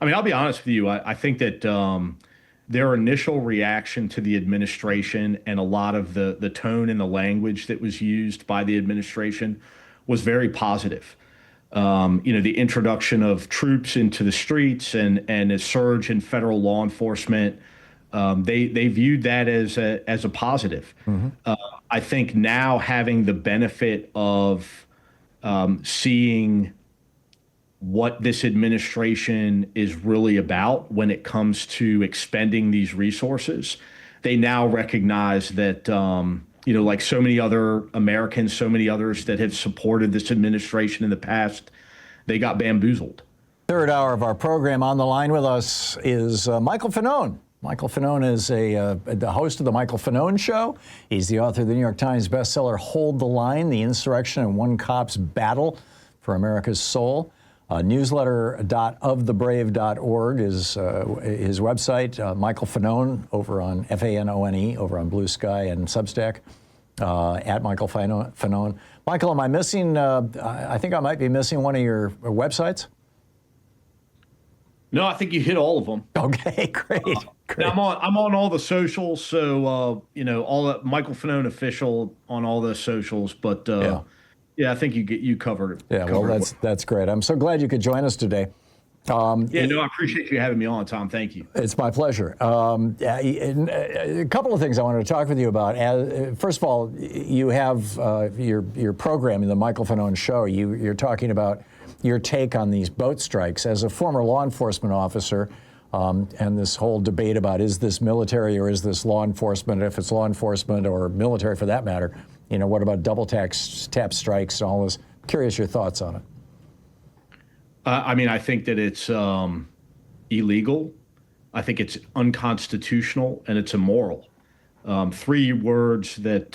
I mean, I'll be honest with you. I think that their initial reaction to the administration and a lot of the tone and the language that was used by the administration was very positive. The introduction of troops into the streets and a surge in federal law enforcement, they viewed that as a positive. I think now having the benefit of seeing what this administration is really about when it comes to expending these resources, they now recognize that, like so many other Americans, so many others that have supported this administration in the past, they got bamboozled. Third hour of our program. On the line with us is Michael Fanone. Michael Fanone is the host of the Michael Fanone Show. He's the author of the New York Times bestseller Hold the Line, The Insurrection and One Cop's Battle for America's Soul. Newsletter.ofthebrave.org is his website. Michael Fanone over on Fanone over on Blue Sky and Substack at Michael Fanone. Michael, am I missing? I think I might be missing one of your websites. No, I think you hit all of them. Okay, great. I'm on all the socials, so all the Michael Fanone official on all the socials, but. Yeah, I think you covered it. Yeah, well, that's great. I'm so glad you could join us today. I appreciate you having me on, Tom. Thank you. It's my pleasure. A couple of things I wanted to talk with you about. First of all, you have your program in the Michael Fanone Show. You're talking about your take on these boat strikes as a former law enforcement officer, and this whole debate about is this military or is this law enforcement? If it's law enforcement or military for that matter. What about double tap strikes and all this? Curious your thoughts on it. I think that it's illegal. I think it's unconstitutional and it's immoral. Three words that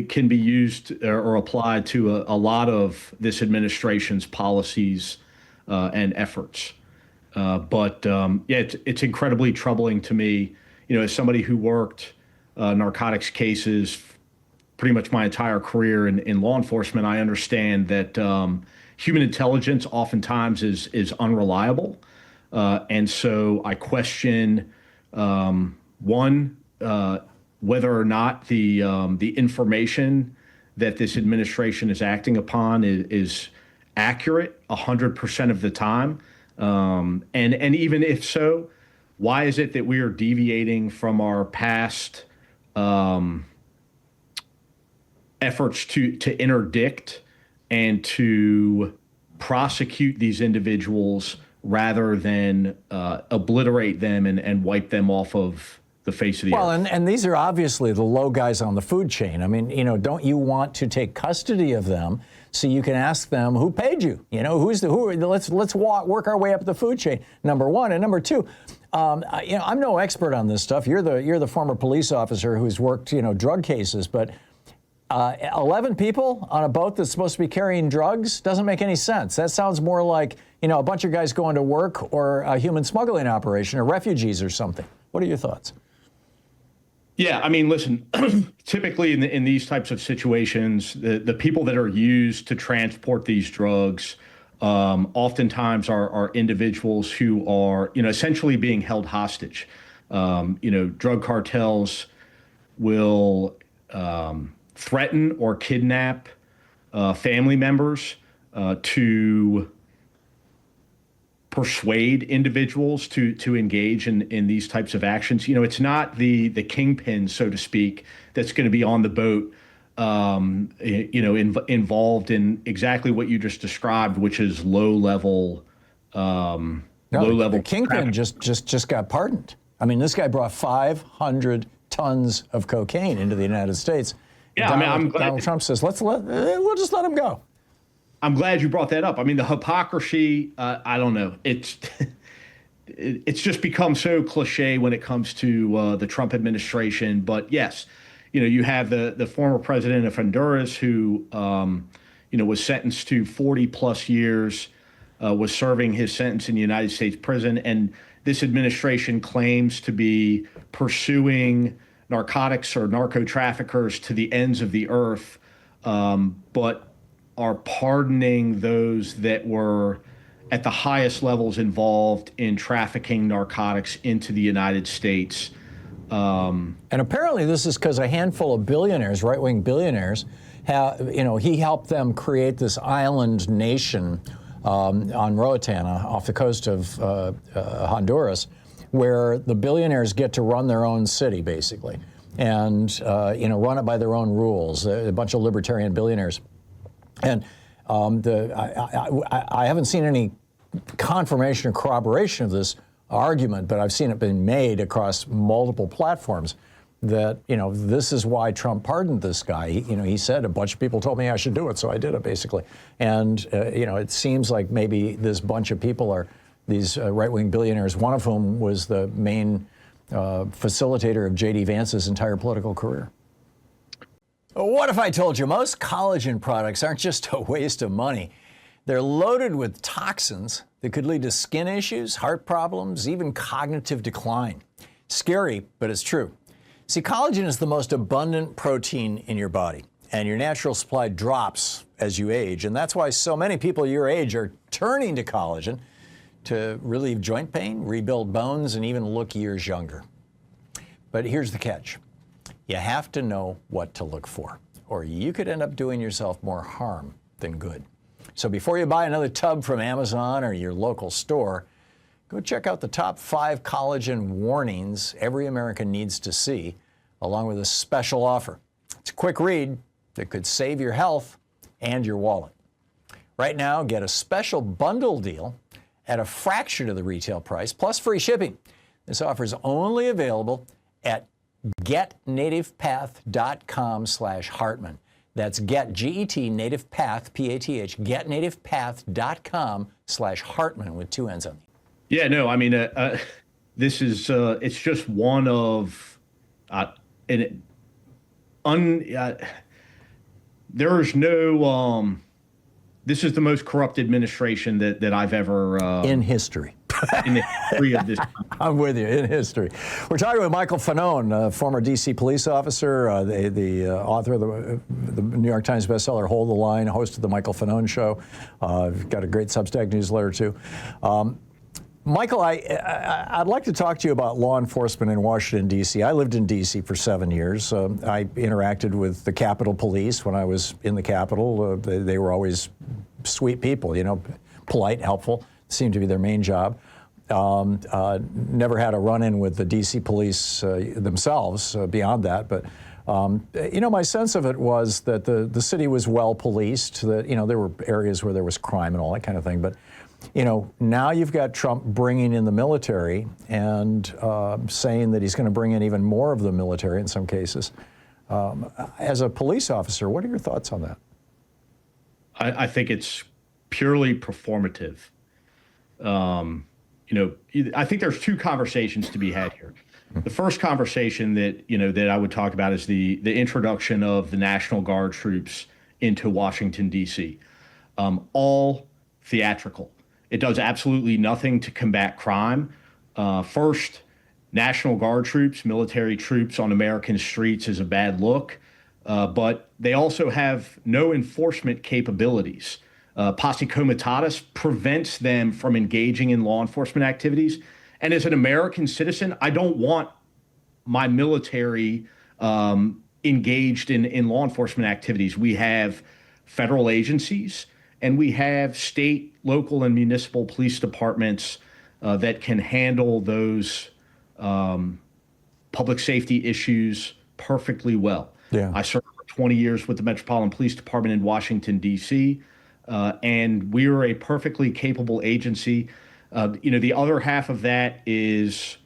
can be used or applied to a lot of this administration's policies and efforts. It's incredibly troubling to me, as somebody who worked narcotics cases pretty much my entire career in law enforcement. I understand that human intelligence oftentimes is unreliable. And so I question, whether or not the information that this administration is acting upon is accurate 100% of the time. And even if so, why is it that we are deviating from our past efforts to interdict and to prosecute these individuals rather than obliterate them and wipe them off of the face of the earth? Well, and these are obviously the low guys on the food chain. I mean, don't you want to take custody of them so you can ask them who paid you? Let's work our way up the food chain. Number one, and number two. I'm no expert on this stuff. You're the former police officer who's worked, drug cases, but 11 people on a boat that's supposed to be carrying drugs doesn't make any sense. That sounds more like, a bunch of guys going to work or a human smuggling operation or refugees or something. What are your thoughts? Yeah, I mean, listen, typically in these types of situations, the people that are used to transport these drugs oftentimes are individuals who are, essentially being held hostage. Drug cartels will threaten or kidnap family members to persuade individuals to engage in these types of actions. It's not the kingpin, so to speak, that's going to be on the boat involved in exactly what you just described, which is low level. The kingpin just got pardoned. I mean, this guy brought 500 tons of cocaine into the United States. Yeah, Donald Trump says, we'll just let him go. I'm glad you brought that up. I mean, the hypocrisy. I don't know. It's just become so cliche when it comes to the Trump administration. But yes. You have the former president of Honduras who, was sentenced to 40 plus years, was serving his sentence in the United States prison. And this administration claims to be pursuing narcotics or narco traffickers to the ends of the earth, but are pardoning those that were at the highest levels involved in trafficking narcotics into the United States. And apparently this is because a handful of billionaires, right-wing billionaires, he helped them create this island nation on Roatan, off the coast of Honduras, where the billionaires get to run their own city, basically, and run it by their own rules. A bunch of libertarian billionaires, and I haven't seen any confirmation or corroboration of this argument, but I've seen it being made across multiple platforms that, this is why Trump pardoned this guy. He said a bunch of people told me I should do it, so I did it, basically. And, it seems like maybe this bunch of people are these right-wing billionaires, one of whom was the main facilitator of J.D. Vance's entire political career. What if I told you most collagen products aren't just a waste of money? They're loaded with toxins that could lead to skin issues, heart problems, even cognitive decline. Scary, but it's true. See, collagen is the most abundant protein in your body, and your natural supply drops as you age. And that's why so many people your age are turning to collagen to relieve joint pain, rebuild bones, and even look years younger. But here's the catch. You have to know what to look for, or you could end up doing yourself more harm than good. So before you buy another tub from Amazon or your local store, go check out the top 5 collagen warnings every American needs to see, along with a special offer. It's a quick read that could save your health and your wallet. Right now, get a special bundle deal at a fraction of the retail price, plus free shipping. This offer is only available at getnativepath.com/Hartmann. That's get, G-E-T, native path, P-A-H, getnativepath.com/Hartmann with 2 N's on the. Yeah, no, I mean, this is, it's just one of, there's no, this is the most corrupt administration that I've ever. In history. In the history of this country. I'm with you, in history. We're talking with Michael Fanone, former D.C. police officer, the author of the New York Times bestseller Hold the Line, host of the Michael Fanone Show. Got a great Substack newsletter, too. Michael, I'd like to talk to you about law enforcement in Washington, D.C. I lived in D.C. for 7 years. I interacted with the Capitol Police when I was in the Capitol. They were always sweet people, polite, helpful. Seemed to be their main job. Never had a run-in with the D.C. police themselves beyond that, but my sense of it was that the city was well policed, that, there were areas where there was crime and all that kind of thing, but, now you've got Trump bringing in the military and saying that he's going to bring in even more of the military in some cases. As a police officer, what are your thoughts on that? I think it's purely performative. I think there's 2 conversations to be had here. The first conversation that I would talk about is the introduction of the National Guard troops into Washington, D.C. All theatrical. It does absolutely nothing to combat crime. First, National Guard troops, military troops on American streets is a bad look, but they also have no enforcement capabilities. Posse comitatus prevents them from engaging in law enforcement activities. And as an American citizen, I don't want my military engaged in law enforcement activities. We have federal agencies and we have state, local, and municipal police departments that can handle those public safety issues perfectly well. Yeah. I served for 20 years with the Metropolitan Police Department in Washington, D.C., and we are a perfectly capable agency. The other half of that is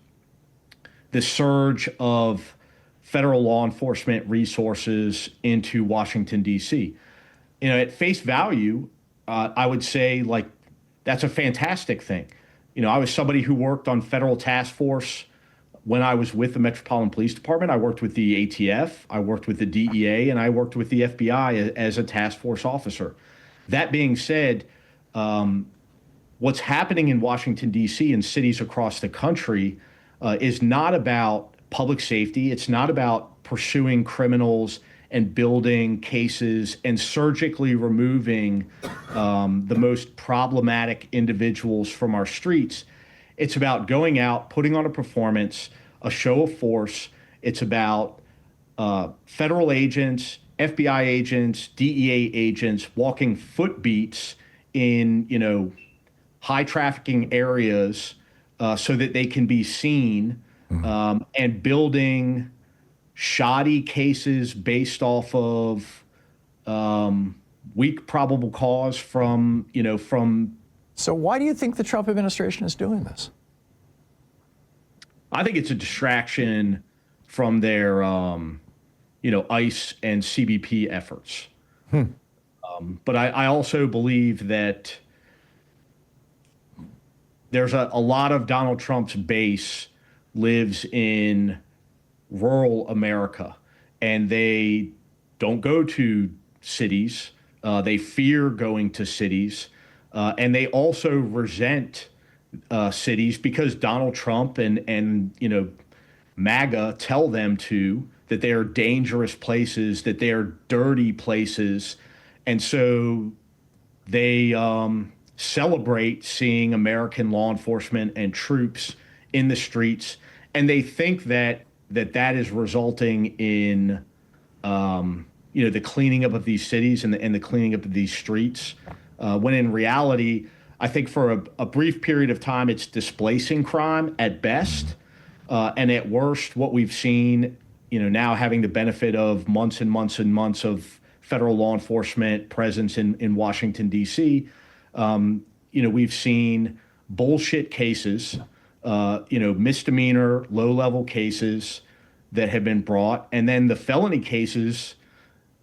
the surge of federal law enforcement resources into Washington, D.C. At face value, I would say, that's a fantastic thing. I was somebody who worked on federal task force when I was with the Metropolitan Police Department. I worked with the ATF, I worked with the DEA, and I worked with the FBI as a task force officer. That being said, what's happening in Washington, D.C. and cities across the country is not about public safety. It's not about pursuing criminals and building cases and surgically removing the most problematic individuals from our streets. It's about going out, putting on a performance, a show of force. It's about federal agents, FBI agents, DEA agents walking footbeats in, high trafficking areas so that they can be seen, and building shoddy cases based off of weak probable cause from. So why do you think the Trump administration is doing this? I think it's a distraction from their, ICE and CBP efforts. But I also believe that there's a lot of Donald Trump's base lives in rural America, and they don't go to cities. They fear going to cities, and they also resent cities because Donald Trump and MAGA tell them that they are dangerous places, that they are dirty places, and so they celebrate seeing American law enforcement and troops in the streets, and they think that is resulting in the cleaning up of these cities and the cleaning up of these streets, when in reality, I think for a brief period of time, it's displacing crime at best, and at worst, what we've seen, now having the benefit of months and months and months of federal law enforcement presence in Washington, D.C., we've seen bullshit cases, misdemeanor, low-level cases that have been brought, and then the felony cases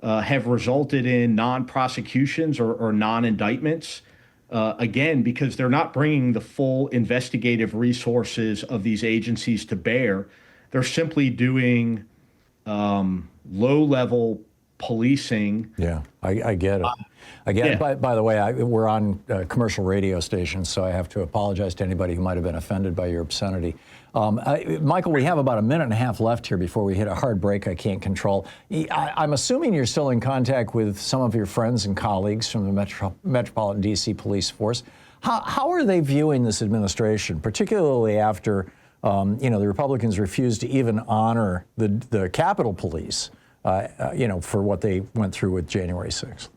have resulted in non-prosecutions or non-indictments, again, because they're not bringing the full investigative resources of these agencies to bear. They're simply doing low-level policing. Yeah, I get it. I get it. By the way, we're on a commercial radio station, so I have to apologize to anybody who might have been offended by your obscenity. Michael, we have about a minute and a half left here before we hit a hard break I can't control. I'm assuming you're still in contact with some of your friends and colleagues from the Metropolitan D.C. Police Force. How are they viewing this administration, particularly after the Republicans refused to even honor the Capitol Police, for what they went through with January 6th?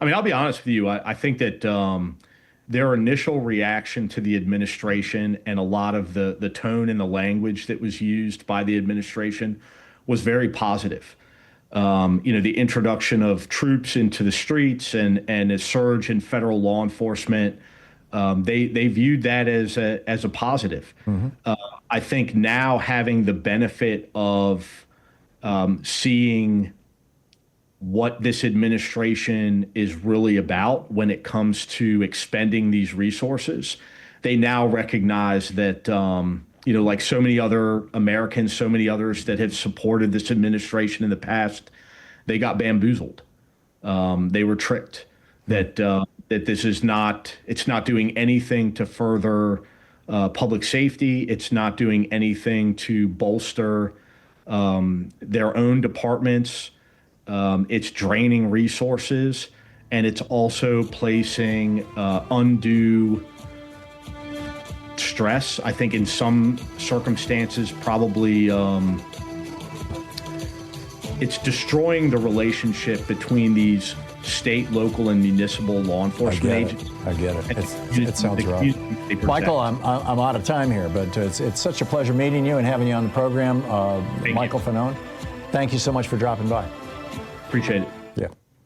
I mean, I'll be honest with you. I think that their initial reaction to the administration and a lot of the tone and the language that was used by the administration was very positive. The introduction of troops into the streets and a surge in federal law enforcement, they viewed that as a positive. I think now having the benefit of seeing what this administration is really about when it comes to expending these resources, they now recognize that, like so many other Americans, so many others that have supported this administration in the past, they got bamboozled. They were tricked that this is it's not doing anything to further public safety. It's not doing anything to bolster their own departments. It's draining resources, and it's also placing undue stress. I think in some circumstances, probably it's destroying the relationship between these state, local, and municipal law enforcement agents. I get it. It sounds rough. Michael, I'm out of time here, but it's such a pleasure meeting you and having you on the program. Michael Fanone, thank you so much for dropping by. Appreciate it. Yeah.